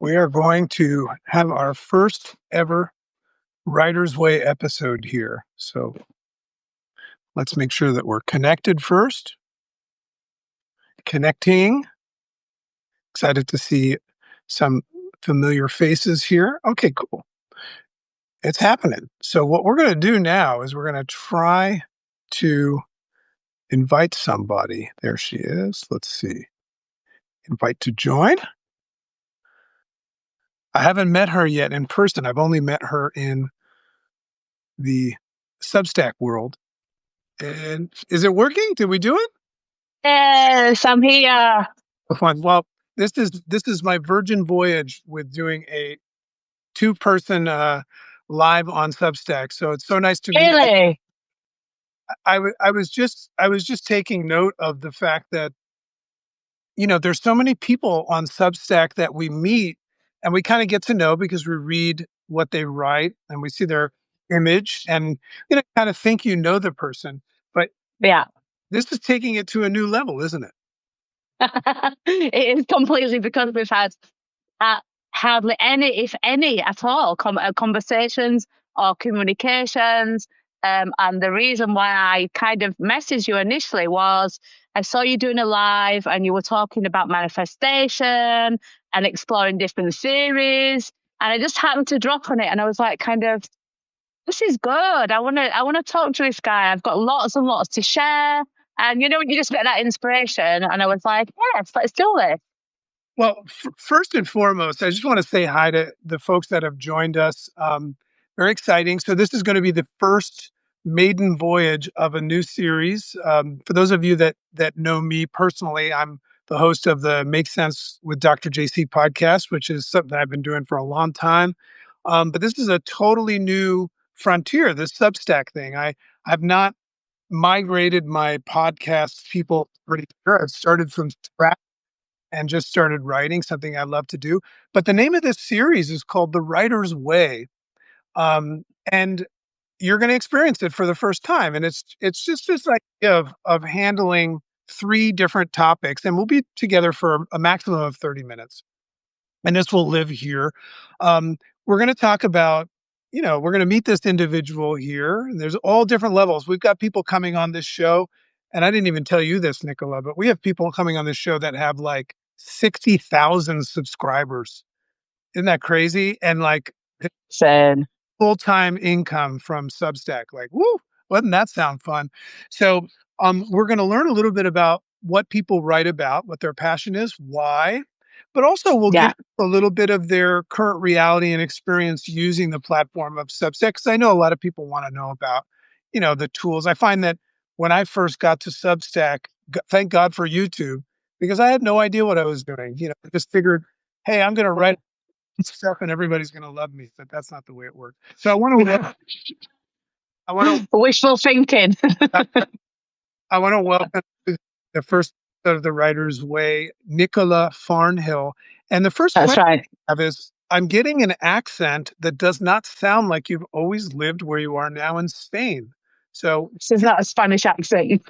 We are going to have our first ever Writer's Way episode here. So let's make sure that we're connected first. Connecting. Excited to see some familiar faces here. Okay, cool. It's happening. So what we're going to do now is we're going to try to invite somebody. There she is. Let's see. Invite to join. I haven't met her yet in person. I've only met her in the Substack world. And is it working? Did we do it? Yes, I'm here. Fun. Well, this is my virgin voyage with doing a two-person live on Substack. So it's so nice to meet. Really? I was just taking note of the fact that there's so many people on Substack that we meet and we kind of get to know because we read what they write and we see their image and kind of think the person. But Yeah. this is taking it to a new level, isn't it? It is completely, because we've had hardly any, if any at all, conversations or communications. And the reason why I kind of messaged you initially was I saw you doing a live and you were talking about manifestation and exploring different theories. And I just happened to drop on it. And I was like, this is good. I want to talk to this guy. I've got lots and lots to share. And you just get that inspiration. And I was like, yes, let's do this. Well, first and foremost, I just want to say hi to the folks that have joined us. Very exciting. So this is going to be the first maiden voyage of a new series. For those of you that know me personally, I'm the host of the Make Sense with Dr. JC podcast, which is something I've been doing for a long time. But this is a totally new frontier, this Substack thing. I've not migrated my podcast people pretty sure. I've started from scratch and just started writing, something I love to do. But the name of this series is called The Writer's Way. And you're going to experience it for the first time. And it's just this idea of handling 3 different topics. And we'll be together for a maximum of 30 minutes. And this will live here. We're going to talk about, we're going to meet this individual here. And there's all different levels. We've got people coming on this show. And I didn't even tell you this, Nicola, but we have people coming on this show that have like 60,000 subscribers. Isn't that crazy? And like Same. full-time income from Substack. Like, woo, doesn't that sound fun? So we're going to learn a little bit about what people write about, what their passion is, why, but also we'll get a little bit of their current reality and experience using the platform of Substack. Because I know a lot of people want to know about, the tools. I find that when I first got to Substack, thank God for YouTube, because I had no idea what I was doing. I just figured, hey, I'm going to write stuff and everybody's going to love me, but that's not the way it works. So I want to wishful thinking. I want to welcome the first of the Writer's Way, Nicola Farnhill. And the first question I have is, I'm getting an accent that does not sound like you've always lived where you are now in Spain. So this is not a Spanish accent.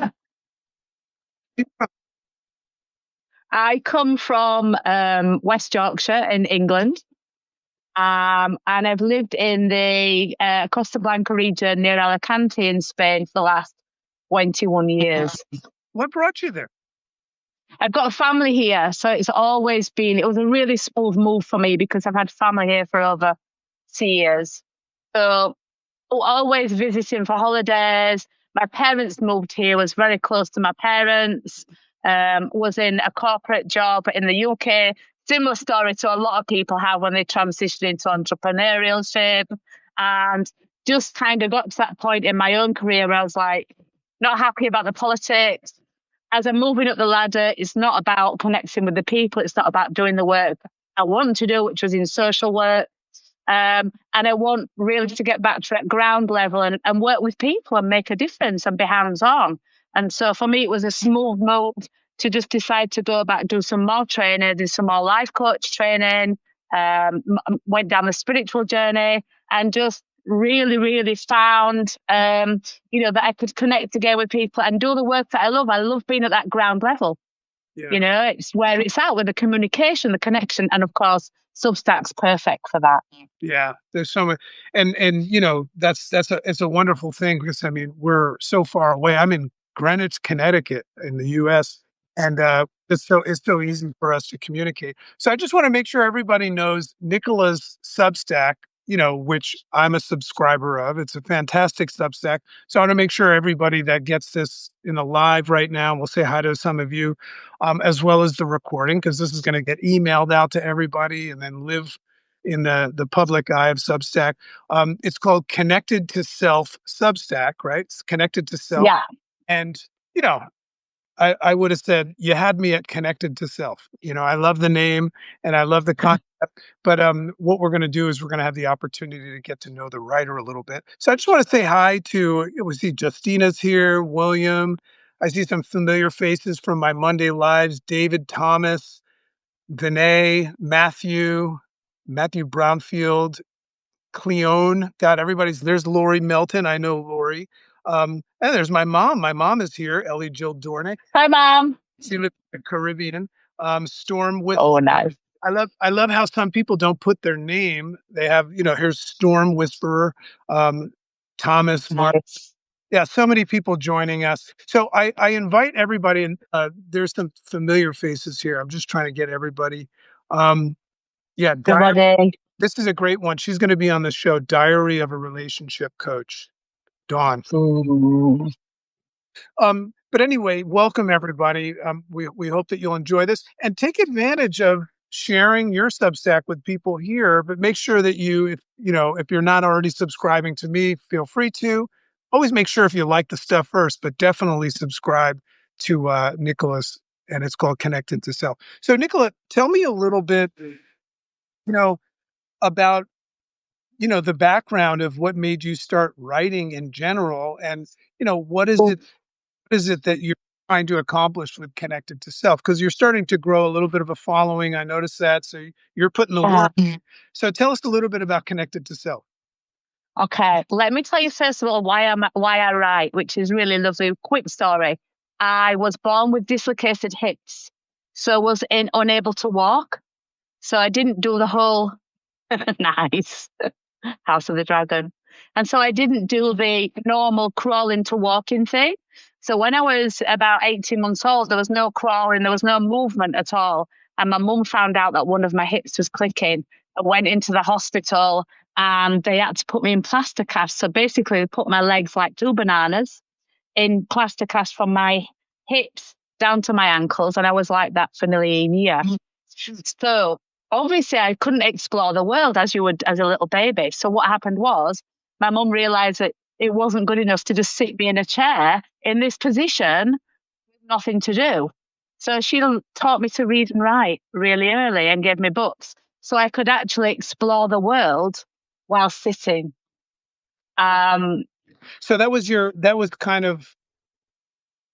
I come from West Yorkshire in England. And I've lived in the Costa Blanca region near Alicante in Spain for the last 21 years. What brought you there? I've got a family here, so it was a really smooth move for me because I've had family here for over 2 years. So always visiting for holidays. My parents moved here, was very close to my parents, was in a corporate job in the UK. Similar story to a lot of people have when they transition into entrepreneurship, and just kind of got to that point in my own career where I was like, not happy about the politics. As I'm moving up the ladder, it's not about connecting with the people. It's not about doing the work I want to do, which was in social work. And I want really to get back to that ground level and work with people and make a difference and be hands-on. And so for me, it was a smooth move to just decide to go back, do some more training, do some more life coach training, went down the spiritual journey and just really, really found, that I could connect again with people and do the work that I love. I love being at that ground level. Yeah. It's where it's at with the communication, the connection, and of course, Substack's perfect for that. Yeah, there's so much, and you know that's a it's a wonderful thing because I mean we're so far away. I'm in Greenwich, Connecticut, in the U.S., and it's so easy for us to communicate. So I just want to make sure everybody knows Nicola's Substack. You know, which I'm a subscriber of. It's a fantastic Substack. So I want to make sure everybody that gets this in the live right now, we'll say hi to some of you, as well as the recording, because this is going to get emailed out to everybody and then live in the public eye of Substack. It's called Connected to Self Substack, right? It's Connected to Self. Yeah. And, you know, I would have said you had me at Connected to Self. You know, I love the name and I love the concept. But what we're going to do is we're going to have the opportunity to get to know the writer a little bit. So I just want to say hi to, we see Justina's here, William. I see some familiar faces from my Monday lives, David Thomas, Vinay, Matthew Brownfield, Cleone. God, there's Lori Melton. I know Lori. And there's my mom. My mom is here, Ellie Jill Dornick. Hi, Mom. She lives in the Caribbean. Storm with Oh, nice. I love how some people don't put their name. They have, you know, here's Storm Whisperer, Thomas, Mark. Nice. Yeah, so many people joining us. So I invite everybody, and there's some familiar faces here. I'm just trying to get everybody. Um, yeah, Everybody. this is a great one. She's going to be on the show, Diary of a Relationship Coach, Dawn. Ooh. But anyway, welcome everybody. We hope that you'll enjoy this and take advantage of sharing your Substack with people here. But make sure that if you're not already subscribing to me, feel free to. Always make sure if you like the stuff first, but definitely subscribe to Nicholas, and it's called Connected to Self. So, Nicola, tell me a little bit, about the background of what made you start writing in general, and what is it that you're trying to accomplish with Connected to Self? Because you're starting to grow a little bit of a following. I noticed that. So you're putting the work. So tell us a little bit about Connected to Self. Okay, let me tell you first of all why I write, which is really lovely. Quick story. I was born with dislocated hips, so was unable to walk. So I didn't do the whole nice House of the Dragon. And so I didn't do the normal crawling to walking thing. So when I was about 18 months old, there was no crawling, there was no movement at all. And my mum found out that one of my hips was clicking. I went into the hospital and they had to put me in plaster casts. So basically, they put my legs like two bananas in plaster cast from my hips down to my ankles. And I was like that for nearly a year. So obviously I couldn't explore the world as you would as a little baby. So what happened was my mum realized that it wasn't good enough to just sit me in a chair in this position with nothing to do. So she taught me to read and write really early and gave me books so I could actually explore the world while sitting. So that was kind of,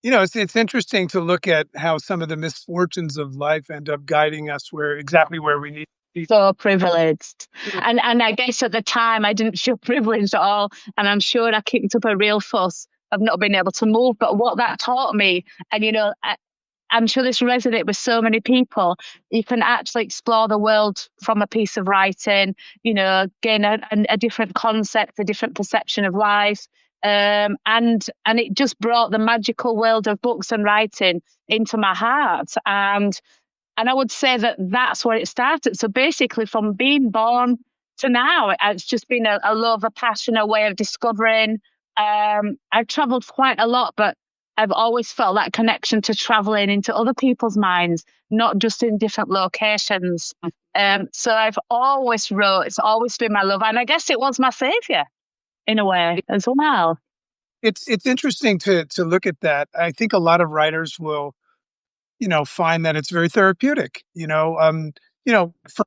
it's interesting to look at how some of the misfortunes of life end up guiding us exactly where we need to be. So privileged. And I guess at the time I didn't feel privileged at all. And I'm sure I kicked up a real fuss of not being able to move. But what that taught me, and I'm sure this resonates with so many people. You can actually explore the world from a piece of writing, gain a different concept, a different perception of life. And it just brought the magical world of books and writing into my heart. And I would say that that's where it started. So basically, from being born to now, it's just been a love, a passion, a way of discovering. I've traveled quite a lot, but I've always felt that connection to traveling into other people's minds, not just in different locations. So I've always wrote, it's always been my love. And I guess it was my savior in a way as well. It's interesting to look at that. I think a lot of writers will, find that it's very therapeutic. For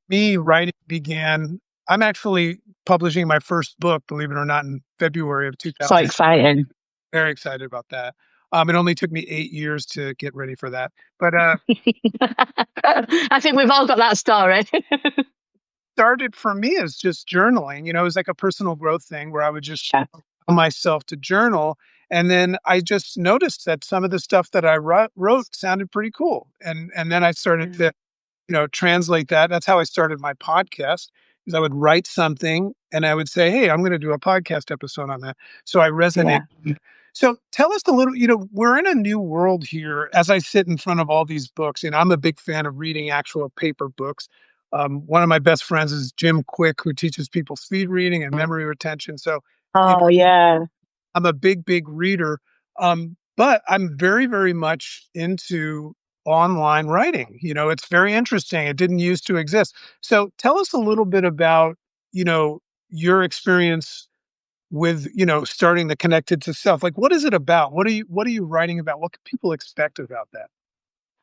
me, writing began. I'm actually publishing my first book, believe it or not, in February of So 2000. exciting. Very excited about that. It only took me 8 years to get ready for that. But I think we've all got that story. started for me as just journaling. It was like a personal growth thing where I would just Yeah. allow myself to journal. And then I just noticed that some of the stuff that I wrote sounded pretty cool. And then I started to translate that. That's how I started my podcast. Is I would write something and I would say, "Hey, I'm going to do a podcast episode on that." So I resonate. Yeah. So tell us a little, we're in a new world here as I sit in front of all these books. I'm a big fan of reading actual paper books. One of my best friends is Jim Quick, who teaches people speed reading and memory retention. So, you know, Oh, yeah. I'm a big, big reader. But I'm very, very much into online writing. It's very interesting. It didn't used to exist. So tell us a little bit about, you know, your experience with, starting the connected to self. Like, what is it about? What are you writing about? What can people expect about that?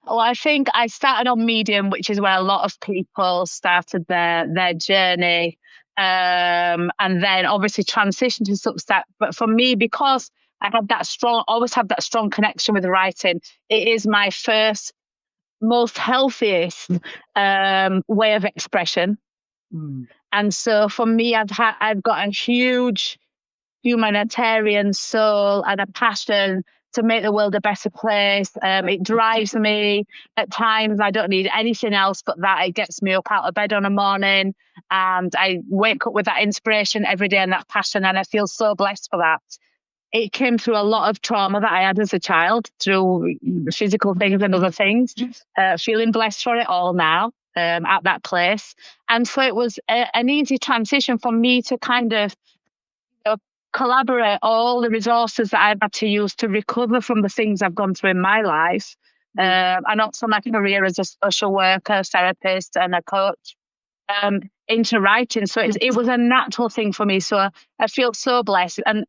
Well, I think I started on Medium, which is where a lot of people started their journey, and then obviously transitioned to Substack. But for me, because I had that strong, always had that strong connection with writing, it is my first, most healthiest way of expression. Mm, And so for me, I've got a huge humanitarian soul and a passion to make the world a better place. It drives me. At times, I don't need anything else but that. It gets me up out of bed on a morning, and I wake up with that inspiration every day and that passion, and I feel so blessed for that. It came through a lot of trauma that I had as a child, through physical things and other things. Feeling blessed for it all now. At that place. And so it was an easy transition for me to kind of know, collaborate all the resources that I've had to use to recover from the things I've gone through in my life, and also my career as a social worker, therapist, and a coach, into writing. So it was a natural thing for me. So I feel so blessed, and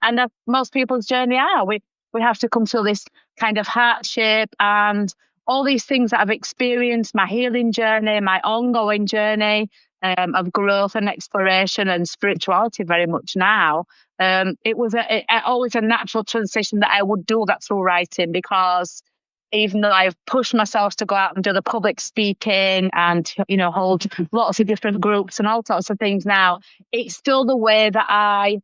most people's journey are. We have to come through this kind of hardship and all these things that I've experienced, my healing journey, my ongoing journey, of growth and exploration and spirituality very much now. It was always a natural transition that I would do that through writing, because even though I've pushed myself to go out and do the public speaking and, hold lots of different groups and all sorts of things now, it's still the way that I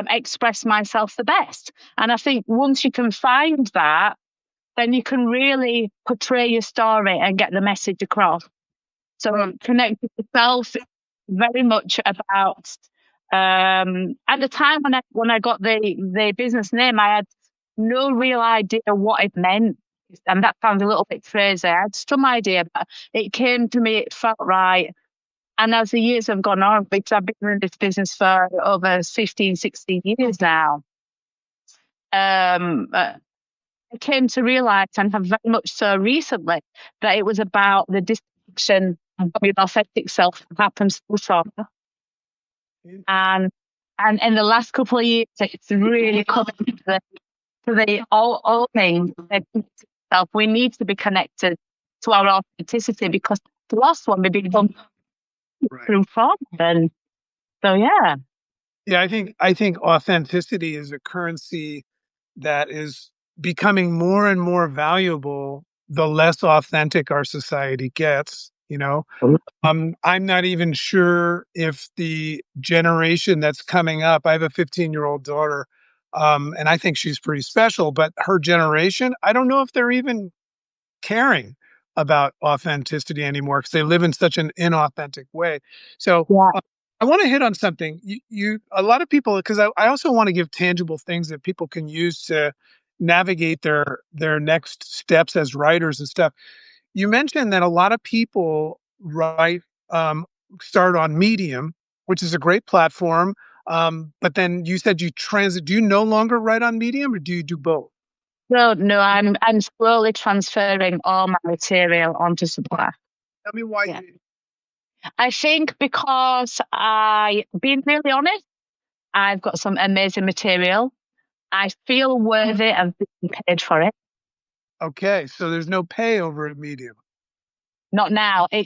express myself the best. And I think once you can find that, then you can really portray your story and get the message across. So connect with yourself, very much about. At the time when I got the business name, I had no real idea what it meant, and that sounds a little bit crazy. I had some idea, but it came to me. It felt right. And as the years have gone on, because I've been in this business for over 15, 16 years now, I came to realize, and have very much so recently, that it was about the disconnection of your authentic self that happens through trauma. And in the last couple of years, it's really coming to the all things self. We need to be connected to our authenticity, because the last one we become right. through trauma. And so, yeah. Yeah, I think authenticity is a currency that is becoming more and more valuable the less authentic our society gets. I'm not even sure if the generation that's coming up, I have a 15-year-old daughter, and I think she's pretty special, but her generation, I don't know if they're even caring about authenticity anymore because they live in such an inauthentic way. So Yeah. I want to hit on something. A lot of people, because I also want to give tangible things that people can use to navigate their next steps as writers and stuff. You mentioned that a lot of people write, start on Medium, which is a great platform. But then you said you transit. Do you no longer write on Medium, or do you do both? No, no, I'm slowly transferring all my material onto Substack. Tell me why Yeah. you. I think because being really honest, I've got some amazing material. I feel worthy of being paid for it. Okay, so there's no pay over at Medium. Not now. It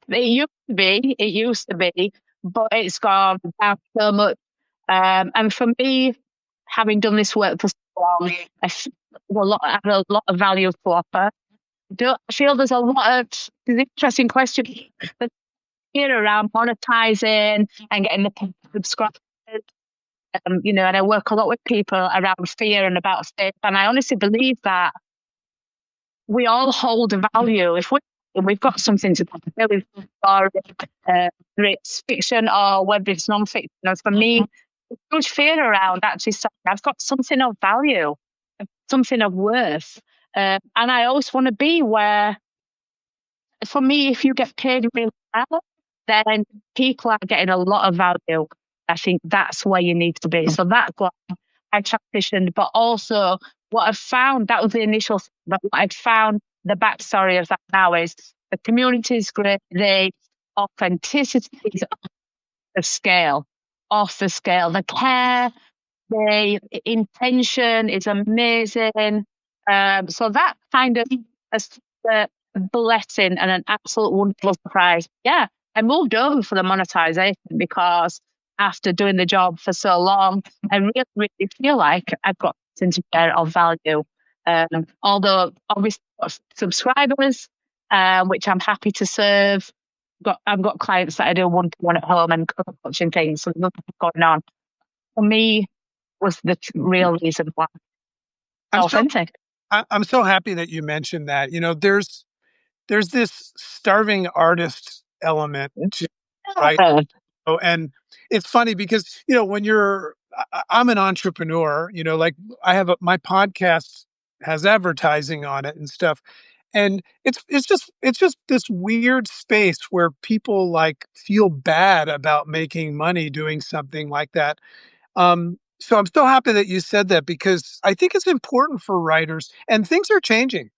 used to be, but it's gone down so much. And for me, having done this work for so long, I have a lot of value to offer. I feel there's interesting question here around monetizing and getting the subscribers. And I work a lot with people around fear and about faith. And I honestly believe that we all hold value. If we've got something to talk about. We've got whether it's fiction or whether it's non-fiction. For me, a huge fear around actually saying I've got something of value, something of worth. And I always want to be where, for me, if you get paid really well, then people are getting a lot of value. I think that's where you need to be. So that's why I transitioned. But also, what I've found, that was the initial thing, but what I've found, the backstory of that now is the community is great. The authenticity is off the scale. The care, the intention is amazing. So that kind of is a blessing and an absolute wonderful surprise. Yeah, I moved over for the monetization because after doing the job for so long, I really, really feel like I've got something to share of value. Although obviously I've got subscribers, which I'm happy to serve. I've got clients that I do one-to-one at home and coaching things, so there's nothing going on. For me, was the real reason why. I'm so Authentic. I'm so happy that you mentioned that. There's this starving artist element to, right? Yeah. Oh, and it's funny because, when I'm an entrepreneur, like my podcast has advertising on it and stuff. And it's just this weird space where people like feel bad about making money doing something like that. So I'm so happy that you said that because I think it's important for writers, and things are changing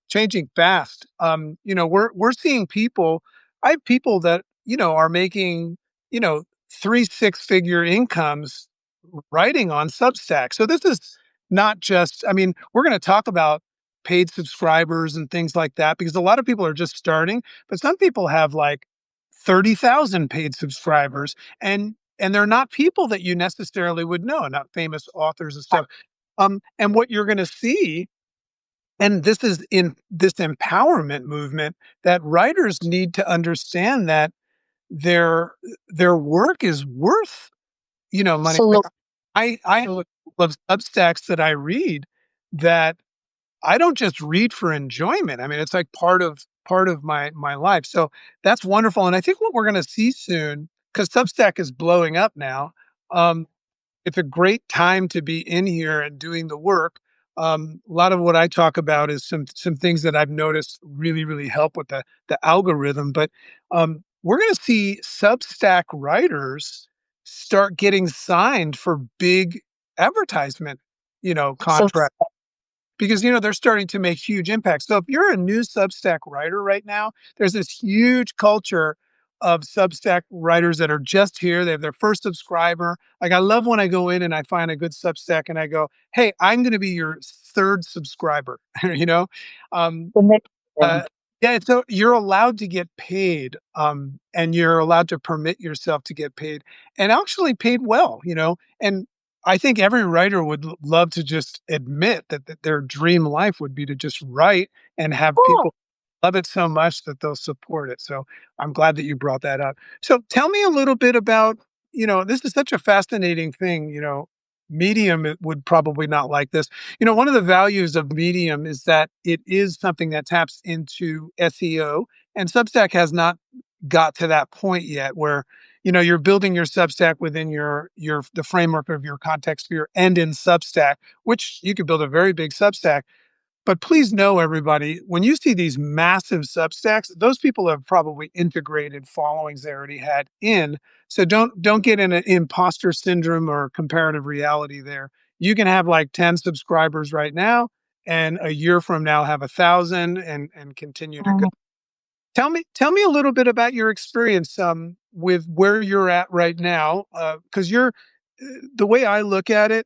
fast. We're seeing people. I have people that are making 3 6 figure incomes writing on Substack. So this is not just. I mean, we're going to talk about paid subscribers and things like that because a lot of people are just starting, but some people have like 30,000 paid subscribers, and they're not people that you necessarily would know, not famous authors and stuff. And what you're going to see, and this is in this empowerment movement, that writers need to understand that their their work is worth, money. Like, Absolutely. I have a couple of Substacks that I read that I don't just read for enjoyment. I mean, it's like part of my life. So that's wonderful. And I think what we're going to see soon, because Substack is blowing up now, um, it's a great time to be in here and doing the work. A lot of what I talk about is some things that I've noticed really really help with the algorithm. But we're going to see Substack writers start getting signed for big advertisement, So contracts because they're starting to make huge impacts. So if you're a new Substack writer right now, there's this huge culture of Substack writers that are just here. They have their first subscriber. Like I love when I go in and I find a good Substack and I go, "Hey, I'm going to be your third subscriber." you know, um, the next uh, thing. yeah. So you're allowed to get paid, and you're allowed to permit yourself to get paid, and actually paid well. And I think every writer would love to just admit that their dream life would be to just write and have Oh, people love it so much that they'll support it. So I'm glad that you brought that up. So tell me a little bit about, this is such a fascinating thing. Medium it would probably not like this. One of the values of Medium is that it is something that taps into SEO, and Substack has not got to that point yet where you're building your Substack within your the framework of your context sphere and in Substack, which you could build a very big Substack. But please know, everybody, when you see these massive Substacks, those people have probably integrated followings they already had in. So don't get in an imposter syndrome or comparative reality there. You can have like 10 subscribers right now, and a year from now have 1,000 and continue to go. Tell me a little bit about your experience with where you're at right now, because the way I look at it,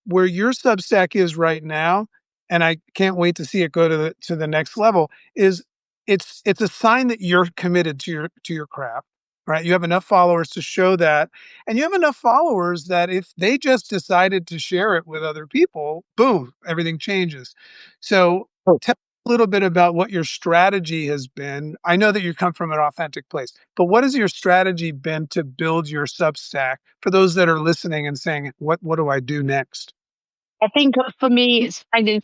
where your Substack is right now, and I can't wait to see it go to the next level. Is it's a sign that you're committed to your craft, right? You have enough followers to show that, and you have enough followers that if they just decided to share it with other people, boom, everything changes. So oh. a little bit about what your strategy has been. I know that you come from an authentic place, but what has your strategy been to build your Substack for those that are listening and saying, what do I do next? I think for me, it's finding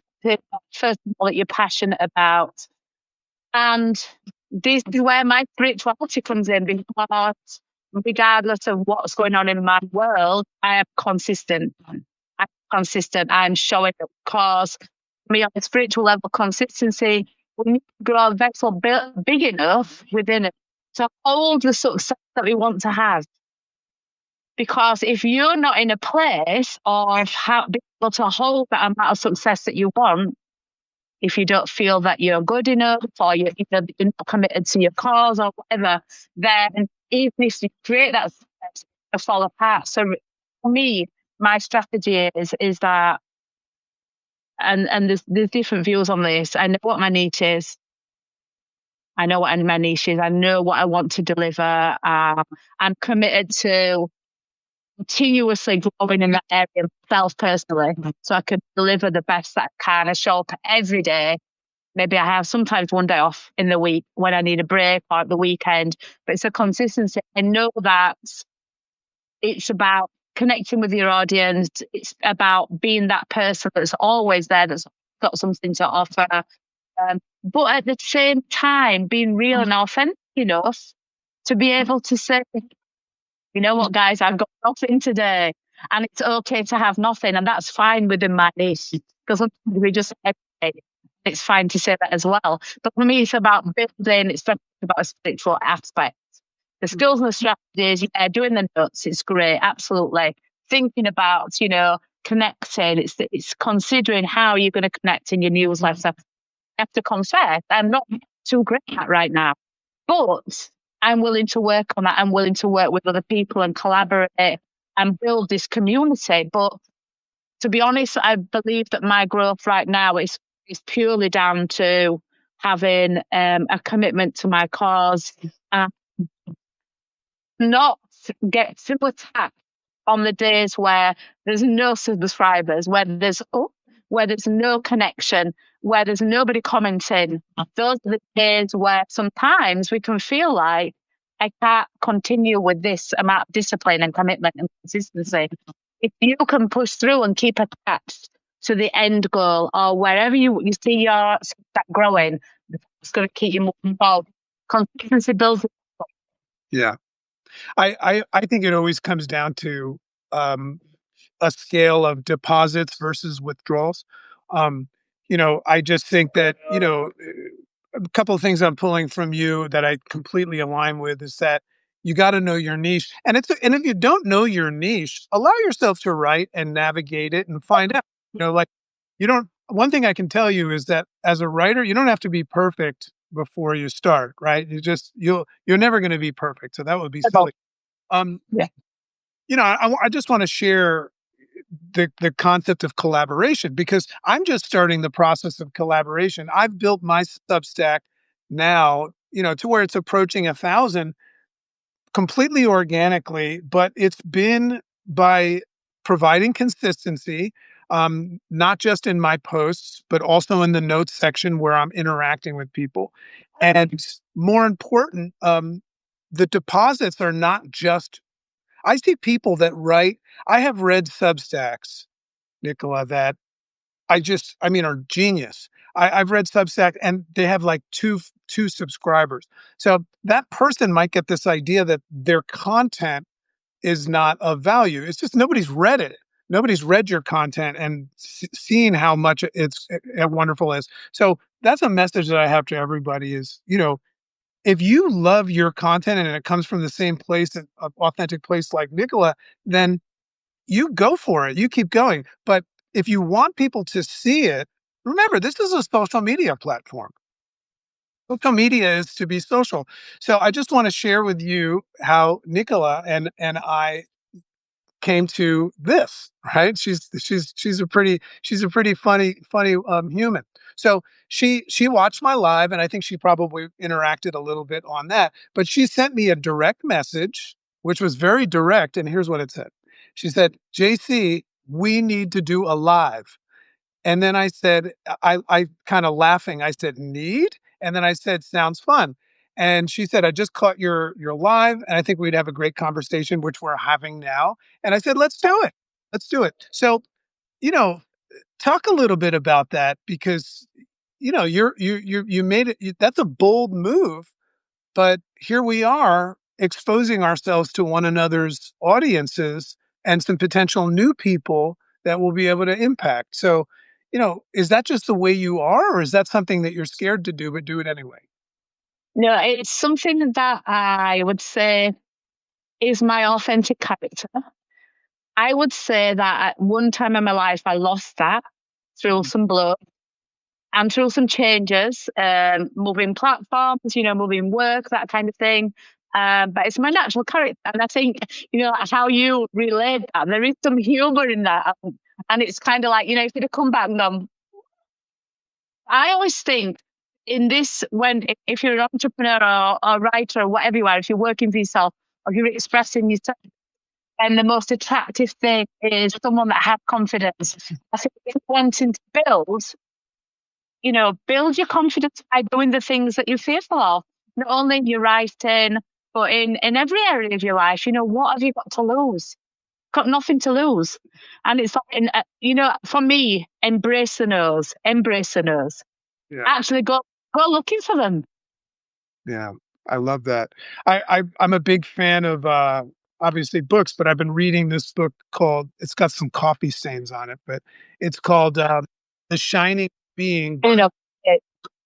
first of all that you're passionate about, and this is where my spirituality comes in, because regardless of what's going on in my world, I am consistent. I'm consistent. I'm showing up, because for me on a spiritual level, consistency, we need to grow a vessel big enough within it to hold the success that we want to have. Because if you're not in a place of how being able to hold that amount of success that you want, if you don't feel that you're good enough, or you're not committed to your cause or whatever, then even if you create that success, it'll fall apart. So for me, my strategy is that, and there's different views on this. I know what my niche is. I know what my niche is. I know what I want to deliver. I'm committed to continuously growing in that area myself personally, so I can deliver the best that I can. I show up every day. Maybe I have sometimes one day off in the week when I need a break, or at the weekend, but it's a consistency. I know that it's about connecting with your audience. It's about being that person that's always there, that's got something to offer. But at the same time, being real and authentic enough to be able to say, you know what, guys, I've got nothing today. And it's okay to have nothing. And that's fine within my niche, because sometimes we just, it's fine to say that as well. But for me, it's about building, it's about a spiritual aspect. The skills and the strategies, yeah, doing the notes, it's great, absolutely. Thinking about, connecting, it's considering how you're going to connect in your newsletter. I have to confess, I'm not too great at right now, but I'm willing to work on that. I'm willing to work with other people and collaborate and build this community. But to be honest, I believe that my growth right now is purely down to having a commitment to my cause, and not get too attached on the days where there's no subscribers, where there's no connection, where there's nobody commenting. Those are the days where sometimes we can feel like I can't continue with this amount of discipline and commitment and consistency. If you can push through and keep attached to the end goal, or wherever you see your that growing, it's going to keep you moving forward. Consistency builds. Yeah. I think it always comes down to um, a scale of deposits versus withdrawals. Um, I just think that, a couple of things I'm pulling from you that I completely align with is that you got to know your niche. And if you don't know your niche, allow yourself to write and navigate it and find out. Like you don't one thing I can tell you is that as a writer, you don't have to be perfect before you start, right? You're never going to be perfect. So that would be silly. Um, Yeah. I just want to share the concept of collaboration because I'm just starting the process of collaboration. I've built my Substack now, to where it's approaching 1,000 completely organically, but it's been by providing consistency, not just in my posts, but also in the notes section where I'm interacting with people. And more important, the deposits are not just I see people that write. I have read Substacks, Nicola, that are genius. I've read Substack and they have like two subscribers. So that person might get this idea that their content is not of value. It's just nobody's read it. Nobody's read your content and seen how much it's wonderful is. So that's a message that I have to everybody is, if you love your content and it comes from the same place, an authentic place like Nicola, then you go for it. You keep going. But if you want people to see it, remember, this is a social media platform. Social media is to be social. So I just want to share with you how Nicola and I came to this, right? She's a pretty funny human. So she watched my live, and I think she probably interacted a little bit on that. But she sent me a direct message, which was very direct, and here's what it said. She said, "JC, we need to do a live." And then I said, I kind of laughing, I said, "Need?" And then I said, "Sounds fun." And she said, "I just caught your live, and I think we'd have a great conversation, which we're having now." And I said, "Let's do it. Let's do it." So, you know, talk a little bit about that because you made it. That's a bold move but here we are exposing ourselves to one another's audiences and some potential new people that we'll be able to impact. So, is that just the way you are, or is that something that you're scared to do, but do it anyway? No, it's something that I would say is my authentic character. I would say that at one time in my life, I lost that through some blow and through some changes, moving platforms, moving work, that kind of thing. But it's my natural character. And I think, how you relate that, there is some humor in that. And it's kind of like, if you'd have come back and gone, I always think in this, if you're an entrepreneur or writer or whatever you are, if you're working for yourself or you're expressing yourself, and the most attractive thing is someone that has confidence. I think if you're wanting to build your confidence by doing the things that you're fearful of, not only in your writing, but in every area of your life. What have you got to lose? Got nothing to lose. And it's like, for me, embrace the no's, embrace the no's. Yeah. Actually go looking for them. Yeah, I love that. I'm a big fan of obviously books, but I've been reading this book called, it's got some coffee stains on it, but it's called The Shining Being by You know, it,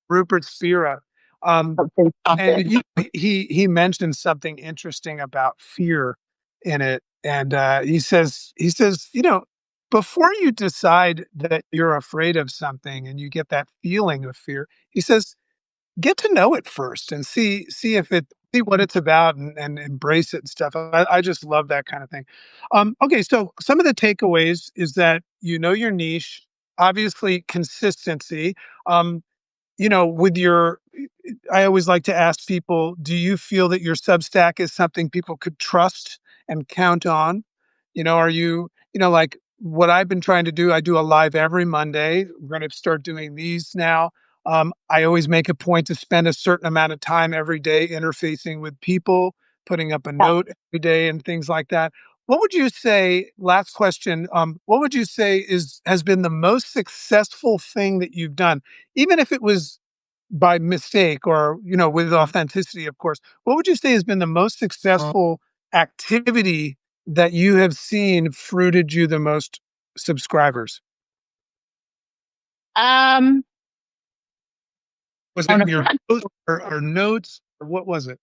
Rupert Spira. Um, something. and he mentioned something interesting about fear in it, and he says, before you decide that you're afraid of something and you get that feeling of fear, he says, get to know it first and see if it see what it's about and embrace it and stuff. I just love that kind of thing. Okay, so some of the takeaways is that you know your niche, obviously consistency. Um, with your I always like to ask people, do you feel that your Substack is something people could trust and count on? Are you, like what I've been trying to do, I do a live every Monday. We're going to start doing these now. I always make a point to spend a certain amount of time every day interfacing with people, putting up a Yeah. note every day and things like that. What would you say, last question, what would you say has been the most successful thing that you've done? Even if it was by mistake or, with authenticity, of course, what would you say has been the most successful activity that you have seen fruited you the most subscribers? Um, Was I it would your posts or notes or what was it?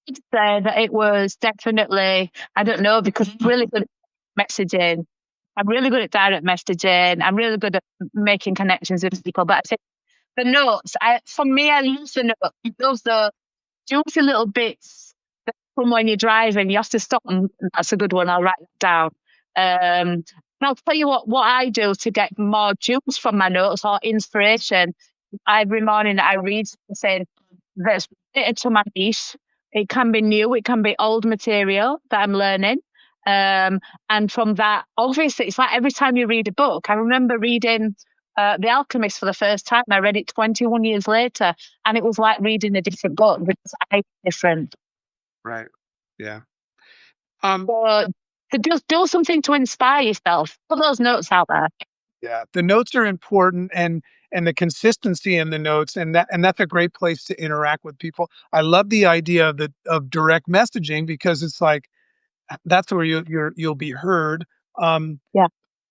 say that it was definitely, I don't know, because I'm really good at messaging. I'm really good at direct messaging. I'm really good at making connections with people. But I think the notes, for me, I love the notes. Those juicy little bits that from when you're driving, you have to stop and that's a good one. I'll write that down. And I'll tell you what I do to get more juice from my notes or inspiration. Every morning I read something that's related to my niche. It can be new, it can be old material that I'm learning. And from that, obviously, it's like every time you read a book. I remember reading The Alchemist for the first time. I read it 21 years later, and it was like reading a different book because I different. Right. Yeah. Um, So to just do something to inspire yourself. Put those notes out there. yeah. The notes are important and the consistency in the notes and that's a great place to interact with people. I love the idea of direct messaging because it's like that's where you'll be heard. Um, Yeah.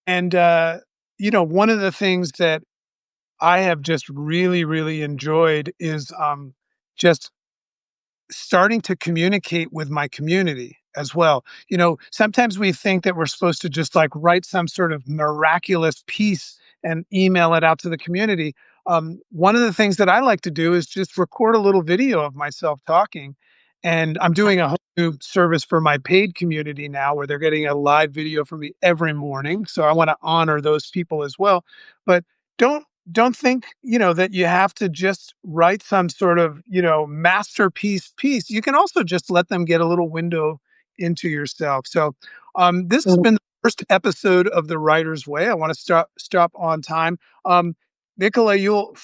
and one of the things that I have just really, really enjoyed is just starting to communicate with my community as well. Sometimes we think that we're supposed to just like write some sort of miraculous piece and email it out to the community. One of the things that I like to do is just record a little video of myself talking. And I'm doing a whole new service for my paid community now where they're getting a live video from me every morning. So I want to honor those people as well. But don't don't think, that you have to just write some sort of, masterpiece piece. You can also just let them get a little window into yourself. So, this has Mm. been the first episode of The Writer's Way. I want to stop on time. Nicola, you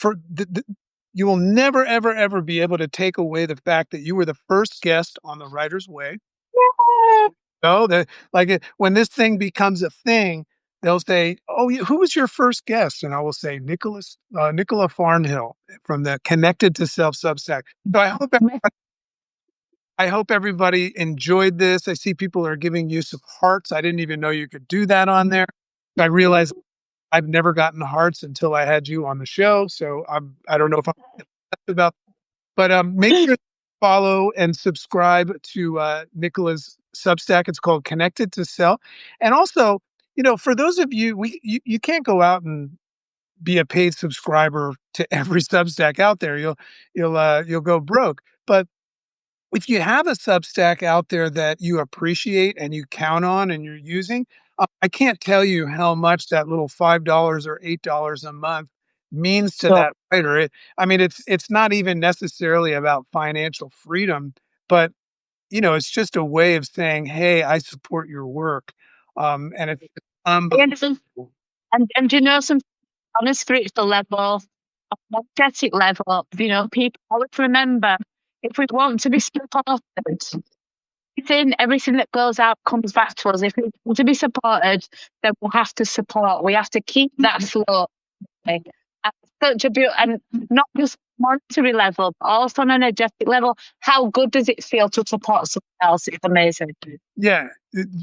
will never, ever, ever be able to take away the fact that you were the first guest on The Writer's Way. No, that like when this thing becomes a thing, they'll say, "Oh, who was your first guest?" And I will say, Nicola Farnhill from the Connected to Self Substack. So I hope Yeah. I hope everybody enjoyed this. I see people are giving use of hearts. I didn't even know you could do that on there. I realized I've never gotten hearts until I had you on the show. So I don't know if I'm about, but make sure to follow and subscribe to Nicola's Substack. It's called Connected to Self. And also, for those of you, you can't go out and be a paid subscriber to every Substack out there. You'll go broke. But if you have a Substack out there that you appreciate and you count on and you're using, I can't tell you how much that little $5 or $8 a month means to So, that writer. I mean, it's not even necessarily about financial freedom, but it's just a way of saying, "Hey, I support your work," and it's and, unbelievable. and some on a spiritual level, on an energetic level, people always remember if we want to be supported, everything that goes out comes back to us. If we want to be supported, then we have to support. We have to keep that flow. And such a beautiful, and not just monetary level, but also on an energetic level. How good does it feel to support someone else? It's amazing. Yeah,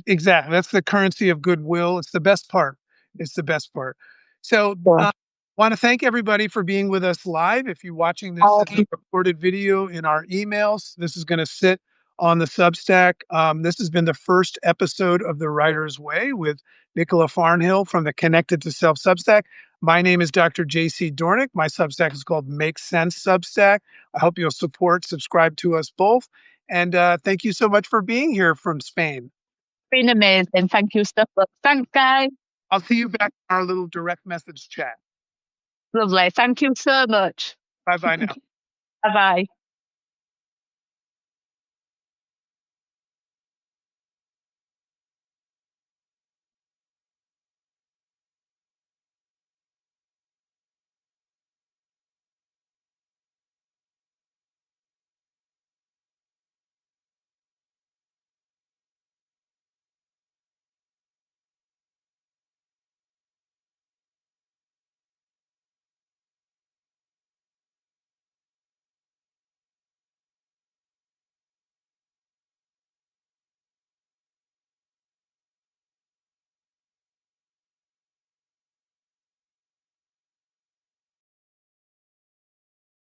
exactly. That's the currency of goodwill. It's the best part. It's the best part. So, So, want to thank everybody for being with us live. If you're watching this um, recorded video in our emails, this is going to sit on the Substack. This has been the first episode of The Writer's Way with Nicola Farnhill from the Connected to Self Substack. My name is Dr. JC Dornick. My Substack is called Make Sense Substack. I hope you'll subscribe to us both. And thank you so much for being here from Spain. been amazing. Thank you so much. Thanks, guys. I'll see you back in our little direct message chat. Lovely. Thank you so much. Bye bye now. Bye bye.